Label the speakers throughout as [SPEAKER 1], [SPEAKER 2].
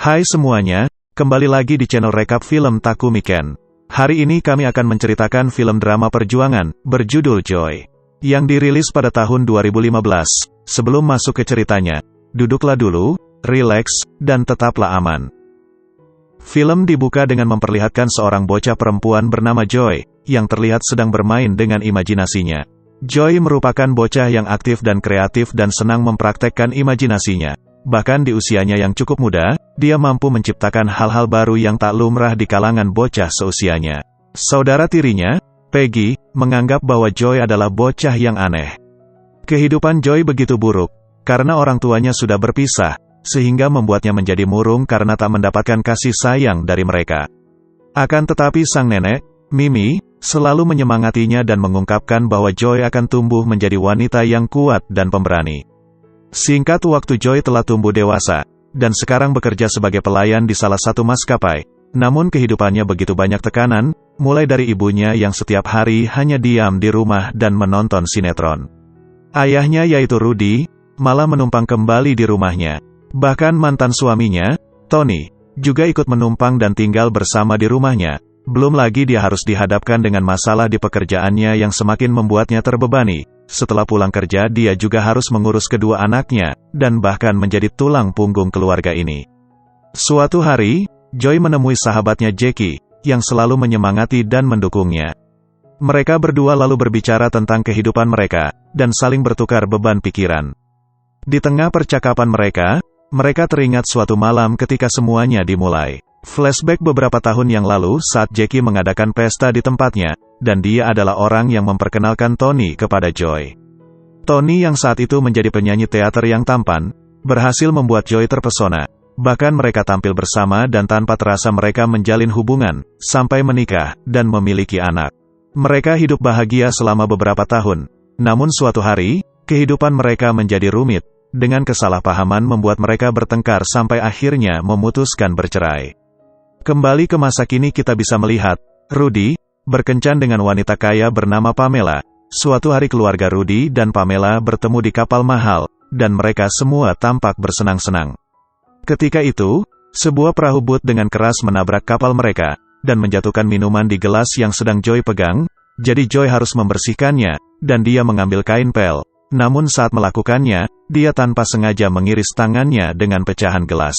[SPEAKER 1] Hai semuanya, kembali lagi di channel Rekap Film Takumi Ken. Hari ini kami akan menceritakan film drama perjuangan, berjudul Joy, yang dirilis pada tahun 2015. Sebelum masuk ke ceritanya, duduklah dulu, rileks, dan tetaplah aman. Film dibuka dengan memperlihatkan seorang bocah perempuan bernama Joy, yang terlihat sedang bermain dengan imajinasinya. Joy merupakan bocah yang aktif dan kreatif dan senang mempraktekkan imajinasinya. Bahkan di usianya yang cukup muda, dia mampu menciptakan hal-hal baru yang tak lumrah di kalangan bocah seusianya. Saudara tirinya, Peggy, menganggap bahwa Joy adalah bocah yang aneh. Kehidupan Joy begitu buruk, karena orang tuanya sudah berpisah, sehingga membuatnya menjadi murung karena tak mendapatkan kasih sayang dari mereka. Akan tetapi sang nenek, Mimi, selalu menyemangatinya dan mengungkapkan bahwa Joy akan tumbuh menjadi wanita yang kuat dan pemberani. Singkat waktu Joy telah tumbuh dewasa, dan sekarang bekerja sebagai pelayan di salah satu maskapai. Namun kehidupannya begitu banyak tekanan, mulai dari ibunya yang setiap hari hanya diam di rumah dan menonton sinetron. Ayahnya yaitu Rudy, malah menumpang kembali di rumahnya. Bahkan mantan suaminya, Tony, juga ikut menumpang dan tinggal bersama di rumahnya. Belum lagi dia harus dihadapkan dengan masalah di pekerjaannya yang semakin membuatnya terbebani. Setelah pulang kerja dia juga harus mengurus kedua anaknya, dan bahkan menjadi tulang punggung keluarga ini. Suatu hari, Joy menemui sahabatnya Jackie, yang selalu menyemangati dan mendukungnya. Mereka berdua lalu berbicara tentang kehidupan mereka, dan saling bertukar beban pikiran. Di tengah percakapan mereka teringat suatu malam ketika semuanya dimulai. Flashback beberapa tahun yang lalu saat Jackie mengadakan pesta di tempatnya, dan dia adalah orang yang memperkenalkan Tony kepada Joy. Tony yang saat itu menjadi penyanyi teater yang tampan, berhasil membuat Joy terpesona. Bahkan mereka tampil bersama dan tanpa terasa mereka menjalin hubungan, sampai menikah, dan memiliki anak. Mereka hidup bahagia selama beberapa tahun. Namun suatu hari, kehidupan mereka menjadi rumit, dengan kesalahpahaman membuat mereka bertengkar sampai akhirnya memutuskan bercerai. Kembali ke masa kini kita bisa melihat, Rudy, berkencan dengan wanita kaya bernama Pamela. Suatu hari keluarga Rudy dan Pamela bertemu di kapal mahal, dan mereka semua tampak bersenang-senang. Ketika itu, sebuah perahu bot dengan keras menabrak kapal mereka, dan menjatuhkan minuman di gelas yang sedang Joy pegang, jadi Joy harus membersihkannya, dan dia mengambil kain pel. Namun saat melakukannya, dia tanpa sengaja mengiris tangannya dengan pecahan gelas.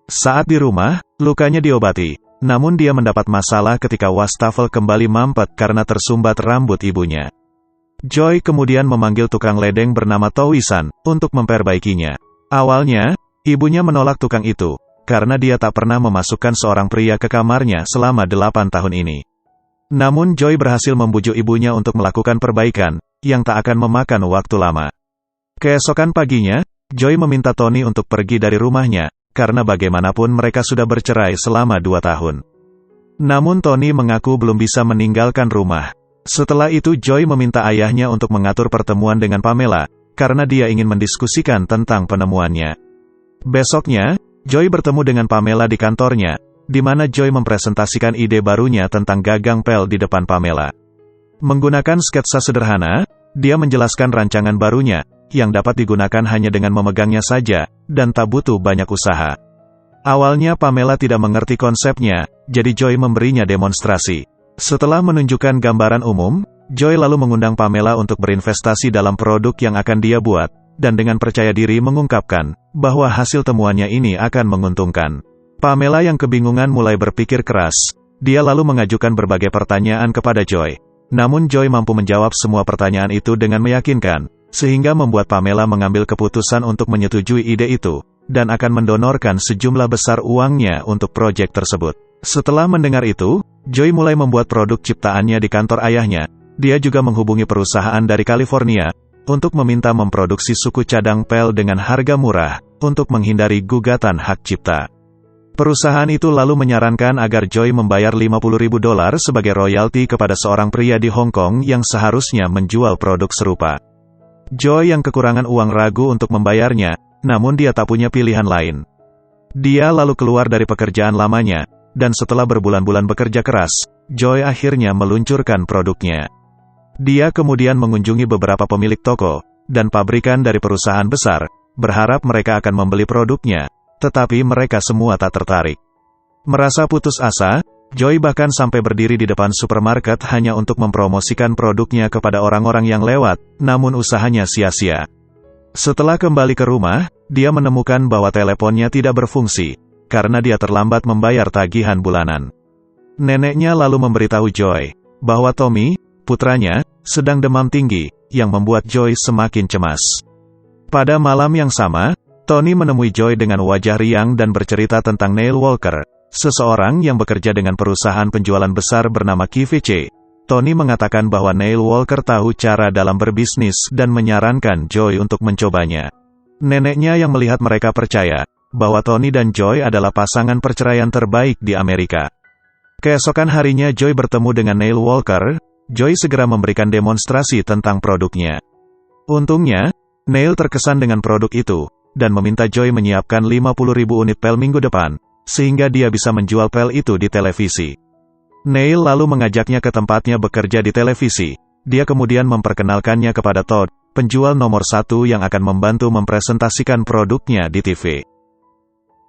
[SPEAKER 1] Saat di rumah, lukanya diobati, namun dia mendapat masalah ketika wastafel kembali mampet karena tersumbat rambut ibunya. Joy kemudian memanggil tukang ledeng bernama Towisan untuk memperbaikinya. Awalnya, ibunya menolak tukang itu, karena dia tak pernah memasukkan seorang pria ke kamarnya selama 8 tahun ini. Namun Joy berhasil membujuk ibunya untuk melakukan perbaikan, yang tak akan memakan waktu lama. Keesokan paginya, Joy meminta Tony untuk pergi dari rumahnya, karena bagaimanapun mereka sudah bercerai selama 2 tahun. Namun Tony mengaku belum bisa meninggalkan rumah. Setelah itu Joy meminta ayahnya untuk mengatur pertemuan dengan Pamela, karena dia ingin mendiskusikan tentang penemuannya. Besoknya, Joy bertemu dengan Pamela di kantornya, di mana Joy mempresentasikan ide barunya tentang gagang pel di depan Pamela. Menggunakan sketsa sederhana, dia menjelaskan rancangan barunya, yang dapat digunakan hanya dengan memegangnya saja, dan tak butuh banyak usaha. Awalnya Pamela tidak mengerti konsepnya, jadi Joy memberinya demonstrasi. Setelah menunjukkan gambaran umum, Joy lalu mengundang Pamela untuk berinvestasi dalam produk yang akan dia buat, dan dengan percaya diri mengungkapkan, bahwa hasil temuannya ini akan menguntungkan. Pamela yang kebingungan mulai berpikir keras, dia lalu mengajukan berbagai pertanyaan kepada Joy. Namun Joy mampu menjawab semua pertanyaan itu dengan meyakinkan, sehingga membuat Pamela mengambil keputusan untuk menyetujui ide itu, dan akan mendonorkan sejumlah besar uangnya untuk proyek tersebut. Setelah mendengar itu, Joy mulai membuat produk ciptaannya di kantor ayahnya. Dia juga menghubungi perusahaan dari California, untuk meminta memproduksi suku cadang pel dengan harga murah, untuk menghindari gugatan hak cipta. Perusahaan itu lalu menyarankan agar Joy membayar $50.000 sebagai royalti kepada seorang pria di Hong Kong yang seharusnya menjual produk serupa. Joy yang kekurangan uang ragu untuk membayarnya, namun dia tak punya pilihan lain. Dia lalu keluar dari pekerjaan lamanya, dan setelah berbulan-bulan bekerja keras, Joy akhirnya meluncurkan produknya. Dia kemudian mengunjungi beberapa pemilik toko, dan pabrikan dari perusahaan besar, berharap mereka akan membeli produknya. tetapi mereka semua tak tertarik. Merasa putus asa, Joy bahkan sampai berdiri di depan supermarket hanya untuk mempromosikan produknya kepada orang-orang yang lewat, namun usahanya sia-sia. Setelah kembali ke rumah, dia menemukan bahwa teleponnya tidak berfungsi, karena dia terlambat membayar tagihan bulanan. Neneknya lalu memberitahu Joy, bahwa Tommy, putranya, sedang demam tinggi, yang membuat Joy semakin cemas. Pada malam yang sama, Tony menemui Joy dengan wajah riang dan bercerita tentang Neil Walker, seseorang yang bekerja dengan perusahaan penjualan besar bernama QVC. Tony mengatakan bahwa Neil Walker tahu cara dalam berbisnis dan menyarankan Joy untuk mencobanya. Neneknya yang melihat mereka percaya, bahwa Tony dan Joy adalah pasangan perceraian terbaik di Amerika. Keesokan harinya Joy bertemu dengan Neil Walker. Joy segera memberikan demonstrasi tentang produknya. Untungnya, Neil terkesan dengan produk itu, dan meminta Joy menyiapkan 50.000 unit pel minggu depan, sehingga dia bisa menjual pel itu di televisi. Neil lalu mengajaknya ke tempatnya bekerja di televisi. Dia kemudian memperkenalkannya kepada Todd, penjual nomor 1 yang akan membantu mempresentasikan produknya di TV.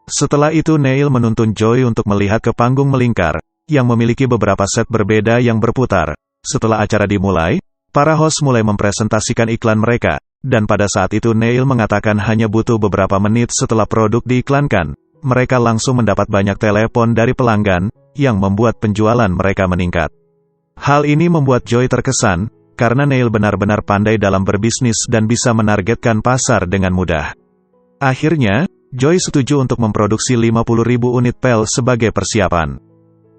[SPEAKER 1] Setelah itu Neil menuntun Joy untuk melihat ke panggung melingkar, yang memiliki beberapa set berbeda yang berputar. Setelah acara dimulai, para host mulai mempresentasikan iklan mereka, dan pada saat itu Neil mengatakan hanya butuh beberapa menit setelah produk diiklankan, mereka langsung mendapat banyak telepon dari pelanggan, yang membuat penjualan mereka meningkat. Hal ini membuat Joy terkesan, karena Neil benar-benar pandai dalam berbisnis dan bisa menargetkan pasar dengan mudah. Akhirnya, Joy setuju untuk memproduksi 50.000 unit pel sebagai persiapan.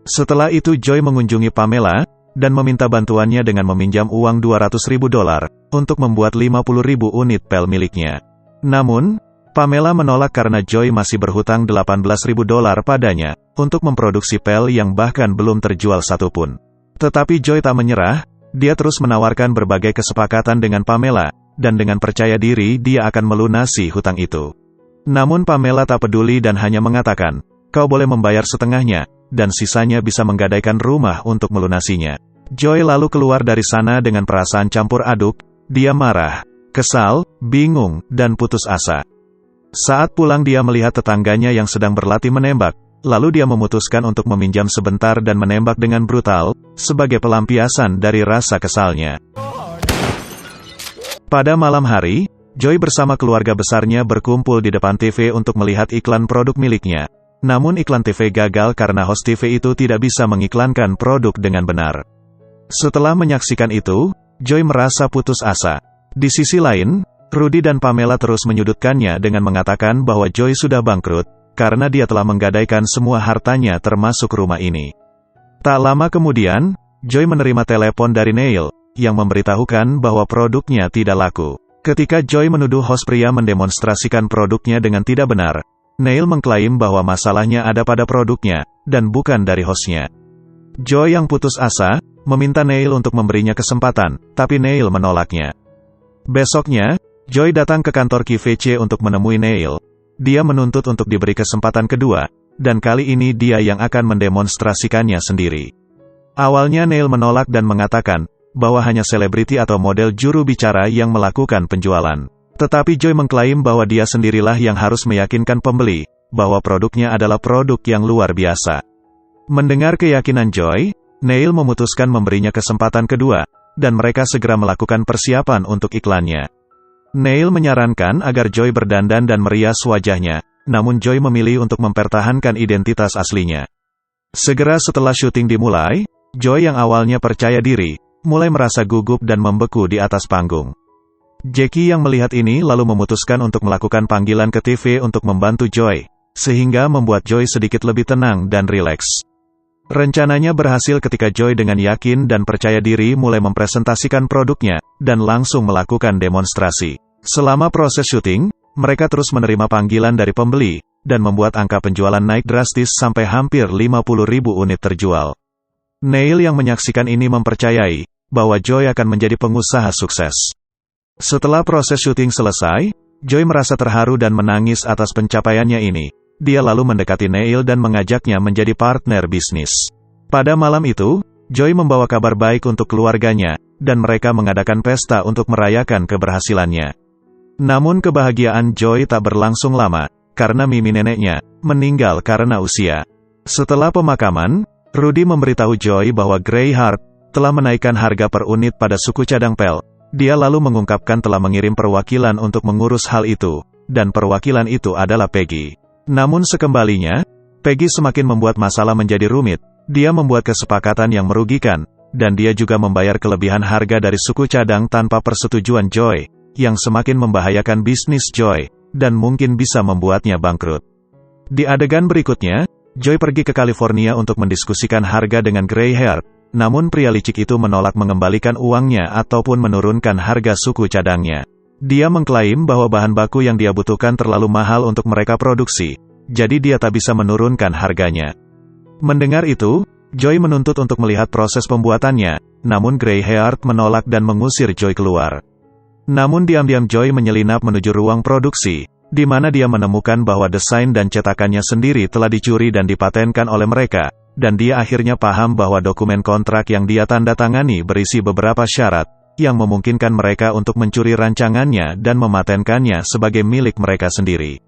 [SPEAKER 1] Setelah itu Joy mengunjungi Pamela, dan meminta bantuannya dengan meminjam uang $200.000, untuk membuat 50.000 unit pel miliknya. Namun, Pamela menolak karena Joy masih berhutang $18.000 padanya, untuk memproduksi pel yang bahkan belum terjual satupun. Tetapi Joy tak menyerah, dia terus menawarkan berbagai kesepakatan dengan Pamela, dan dengan percaya diri dia akan melunasi hutang itu. Namun Pamela tak peduli dan hanya mengatakan, "Kau boleh membayar setengahnya, dan sisanya bisa menggadaikan rumah untuk melunasinya." Joy lalu keluar dari sana dengan perasaan campur aduk, dia marah, kesal, bingung, dan putus asa. Saat pulang dia melihat tetangganya yang sedang berlatih menembak, lalu dia memutuskan untuk meminjam sebentar dan menembak dengan brutal, sebagai pelampiasan dari rasa kesalnya. Pada malam hari, Joy bersama keluarga besarnya berkumpul di depan TV untuk melihat iklan produk miliknya. Namun iklan TV gagal karena host TV itu tidak bisa mengiklankan produk dengan benar. Setelah menyaksikan itu, Joy merasa putus asa. Di sisi lain, Rudy dan Pamela terus menyudutkannya dengan mengatakan bahwa Joy sudah bangkrut, karena dia telah menggadaikan semua hartanya termasuk rumah ini. Tak lama kemudian, Joy menerima telepon dari Neil, yang memberitahukan bahwa produknya tidak laku. Ketika Joy menuduh host pria mendemonstrasikan produknya dengan tidak benar, Neil mengklaim bahwa masalahnya ada pada produknya, dan bukan dari hostnya. Joy yang putus asa, meminta Neil untuk memberinya kesempatan, tapi Neil menolaknya. Besoknya, Joy datang ke kantor QVC untuk menemui Neil. Dia menuntut untuk diberi kesempatan kedua, dan kali ini dia yang akan mendemonstrasikannya sendiri. Awalnya Neil menolak dan mengatakan, bahwa hanya selebriti atau model juru bicara yang melakukan penjualan. Tetapi Joy mengklaim bahwa dia sendirilah yang harus meyakinkan pembeli, bahwa produknya adalah produk yang luar biasa. Mendengar keyakinan Joy, Neil memutuskan memberinya kesempatan kedua, dan mereka segera melakukan persiapan untuk iklannya. Neil menyarankan agar Joy berdandan dan merias wajahnya, namun Joy memilih untuk mempertahankan identitas aslinya. Segera setelah syuting dimulai, Joy yang awalnya percaya diri, mulai merasa gugup dan membeku di atas panggung. Jackie yang melihat ini lalu memutuskan untuk melakukan panggilan ke TV untuk membantu Joy, sehingga membuat Joy sedikit lebih tenang dan rileks. Rencananya berhasil ketika Joy dengan yakin dan percaya diri mulai mempresentasikan produknya, dan langsung melakukan demonstrasi. Selama proses syuting, mereka terus menerima panggilan dari pembeli, dan membuat angka penjualan naik drastis sampai hampir 50.000 unit terjual. Neil yang menyaksikan ini mempercayai, bahwa Joy akan menjadi pengusaha sukses. Setelah proses syuting selesai, Joy merasa terharu dan menangis atas pencapaiannya ini. Dia lalu mendekati Neil dan mengajaknya menjadi partner bisnis. Pada malam itu, Joy membawa kabar baik untuk keluarganya, dan mereka mengadakan pesta untuk merayakan keberhasilannya. Namun kebahagiaan Joy tak berlangsung lama, karena mimi neneknya meninggal karena usia. Setelah pemakaman, Rudy memberitahu Joy bahwa Greyheart telah menaikkan harga per unit pada suku cadang Pel. Dia lalu mengungkapkan telah mengirim perwakilan untuk mengurus hal itu, dan perwakilan itu adalah Peggy. Namun sekembalinya, Peggy semakin membuat masalah menjadi rumit. Dia membuat kesepakatan yang merugikan, dan dia juga membayar kelebihan harga dari suku cadang tanpa persetujuan Joy, yang semakin membahayakan bisnis Joy, dan mungkin bisa membuatnya bangkrut. Di adegan berikutnya, Joy pergi ke California untuk mendiskusikan harga dengan Greyheart, namun pria licik itu menolak mengembalikan uangnya ataupun menurunkan harga suku cadangnya. Dia mengklaim bahwa bahan baku yang dia butuhkan terlalu mahal untuk mereka produksi, jadi dia tak bisa menurunkan harganya. Mendengar itu, Joy menuntut untuk melihat proses pembuatannya, namun Greyheart menolak dan mengusir Joy keluar. Namun diam-diam Joy menyelinap menuju ruang produksi, di mana dia menemukan bahwa desain dan cetakannya sendiri telah dicuri dan dipatenkan oleh mereka, dan dia akhirnya paham bahwa dokumen kontrak yang dia tanda tangani berisi beberapa syarat, yang memungkinkan mereka untuk mencuri rancangannya dan mematenkannya sebagai milik mereka sendiri.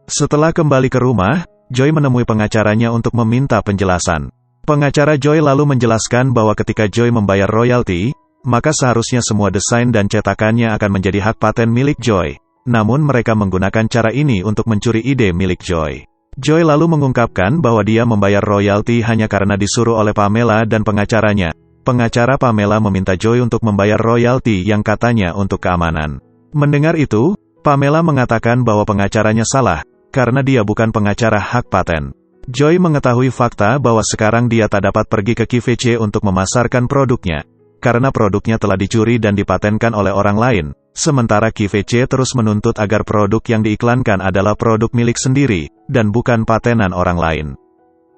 [SPEAKER 1] Setelah kembali ke rumah, Joy menemui pengacaranya untuk meminta penjelasan. Pengacara Joy lalu menjelaskan bahwa ketika Joy membayar royalti, maka seharusnya semua desain dan cetakannya akan menjadi hak paten milik Joy. Namun mereka menggunakan cara ini untuk mencuri ide milik Joy. Joy lalu mengungkapkan bahwa dia membayar royalti hanya karena disuruh oleh Pamela dan pengacaranya. Pengacara Pamela meminta Joy untuk membayar royalti yang katanya untuk keamanan. Mendengar itu, Pamela mengatakan bahwa pengacaranya salah, karena dia bukan pengacara hak paten. Joy mengetahui fakta bahwa sekarang dia tak dapat pergi ke QVC untuk memasarkan produknya, karena produknya telah dicuri dan dipatenkan oleh orang lain. Sementara QVC terus menuntut agar produk yang diiklankan adalah produk milik sendiri, dan bukan patenan orang lain.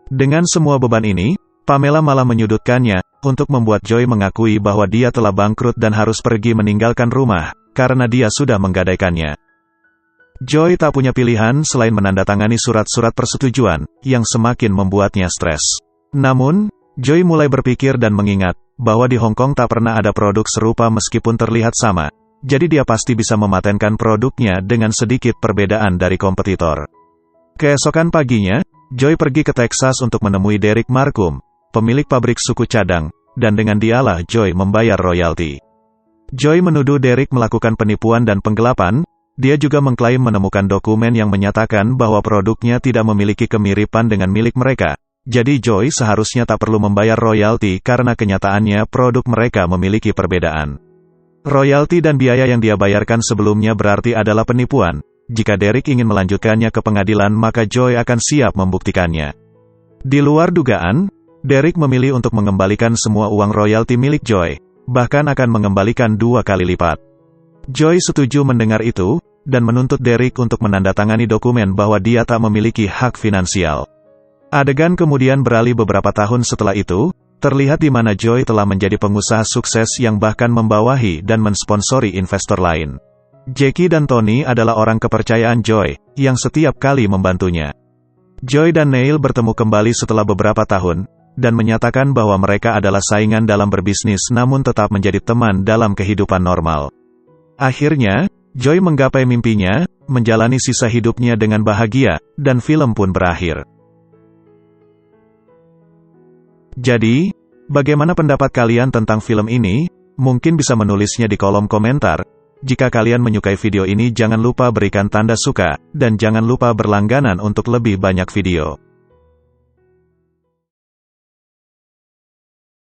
[SPEAKER 1] Dengan semua beban ini, Pamela malah menyudutkannya, untuk membuat Joy mengakui bahwa dia telah bangkrut dan harus pergi meninggalkan rumah, karena dia sudah menggadaikannya. Joy tak punya pilihan selain menandatangani surat-surat persetujuan, yang semakin membuatnya stres. Namun, Joy mulai berpikir dan mengingat, bahwa di Hong Kong tak pernah ada produk serupa meskipun terlihat sama. Jadi dia pasti bisa mematenkan produknya dengan sedikit perbedaan dari kompetitor. Keesokan paginya, Joy pergi ke Texas untuk menemui Derek Marcum, pemilik pabrik suku cadang, dan dengan dialah Joy membayar royalti. Joy menuduh Derek melakukan penipuan dan penggelapan. Dia juga mengklaim menemukan dokumen yang menyatakan bahwa produknya tidak memiliki kemiripan dengan milik mereka. Jadi Joy seharusnya tak perlu membayar royalti karena kenyataannya produk mereka memiliki perbedaan. Royalti dan biaya yang dia bayarkan sebelumnya berarti adalah penipuan. Jika Derek ingin melanjutkannya ke pengadilan maka Joy akan siap membuktikannya. Di luar dugaan, Derek memilih untuk mengembalikan semua uang royalti milik Joy, bahkan akan mengembalikan 2 kali lipat. Joy setuju mendengar itu, dan menuntut Derek untuk menandatangani dokumen bahwa dia tak memiliki hak finansial. Adegan kemudian beralih beberapa tahun setelah itu, terlihat di mana Joy telah menjadi pengusaha sukses yang bahkan membawahi dan mensponsori investor lain. Jackie dan Tony adalah orang kepercayaan Joy, yang setiap kali membantunya. Joy dan Neil bertemu kembali setelah beberapa tahun, dan menyatakan bahwa mereka adalah saingan dalam berbisnis namun tetap menjadi teman dalam kehidupan normal. Akhirnya, Joy menggapai mimpinya, menjalani sisa hidupnya dengan bahagia, dan film pun berakhir. Jadi, bagaimana pendapat kalian tentang film ini? Mungkin bisa menulisnya di kolom komentar. Jika kalian menyukai video ini jangan lupa berikan tanda suka, dan jangan lupa berlangganan untuk lebih banyak video.